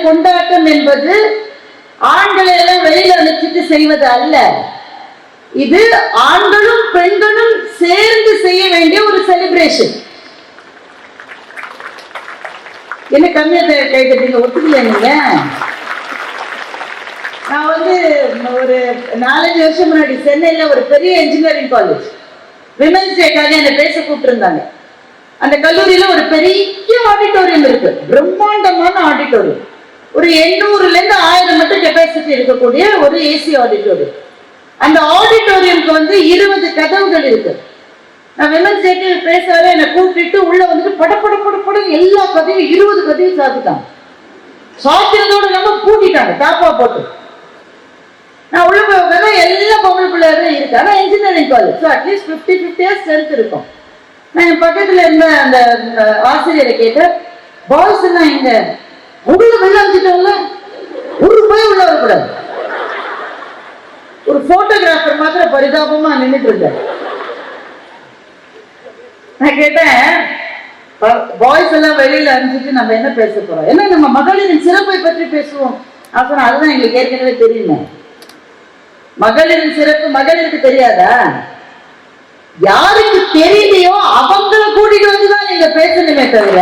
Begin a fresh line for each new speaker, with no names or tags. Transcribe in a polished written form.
கொண்டாட்டம் என்பது ஆண்களை எல்லாம் வெளியில அனுப்பிச்சிட்டு செய்வது அல்ல. இது ஆண்களும் பெண்களும் சேர்ந்து செய்ய வேண்டிய ஒரு செலிப்ரேஷன். என்ன கம்மியா கேட்கறீங்க? ஒத்துக்கல நீங்க? நான் ஒரு 4-5 வருஷம் முன்னாடி சென்னையில ஒரு பெரிய இன்ஜினியரிங் காலேஜ் விமென்ஸ் டேக்காக என்னை பேச கூப்பிட்டுருந்தாங்க. அந்த கல்லூரியில ஒரு பெரிய ஆடிட்டோரியம் இருக்கு, பிரம்மாண்டமான ஆடிட்டோரியம். ஒரு 800லேருந்து 1000 மட்டும் கெப்பாசிட்டி இருக்கக்கூடிய ஒரு ஏசி ஆடிட்டோரியம். அந்த ஆடிட்டோரியம்க்கு 20 கதவுகள் இருக்கு. நான் விமென்ஸ் டேக்கு பேச வர என்னை கூப்பிட்டு உள்ள பட எல்லா கதையும் 20 கதையும் சாத்திட்டாங்க. சாத்தியத்தோட நம்ம பூட்டிட்டாங்க தாப்பா போட்டு. நான் உள்ள போய் உட்காந்து எல்லா பொம்பளை பிள்ளைகளும் இருக்கு. ஆனால் engineering college, so at least 50-50 strength இருக்கும். நான் என் பக்கத்துல இருந்த அந்த ஆசிரியரை கேட்டேன், பாய்ஸ் எல்லாம் இங்க உள்ள வெளில அமைச்சிட்டோம்ல, ஒரு போய் உள்ள வரக்கூடாது. ஒரு போட்டோகிராஃபர் மாத்திரம் பரிதாபமா நின்றுட்டு இருந்தேன். நான் கேட்டேன், பாய்ஸ் எல்லாம் வெளியில அனுப்பிச்சிட்டு நம்ம என்ன பேச போறோம்? ஏன்னா நம்ம மகளிரின் சிறப்பை பற்றி பேசுவோம். அப்புறம் அதுதான் எங்களுக்கு ஏற்கனவே தெரியுமே. மகளிரின் சிறப்பு மகளிருக்கு தெரியாதா? யாருக்கு தெரியலையோ அவங்களை கூட்டிட்டு வந்துதான் நீங்க பேசணுமே தவிர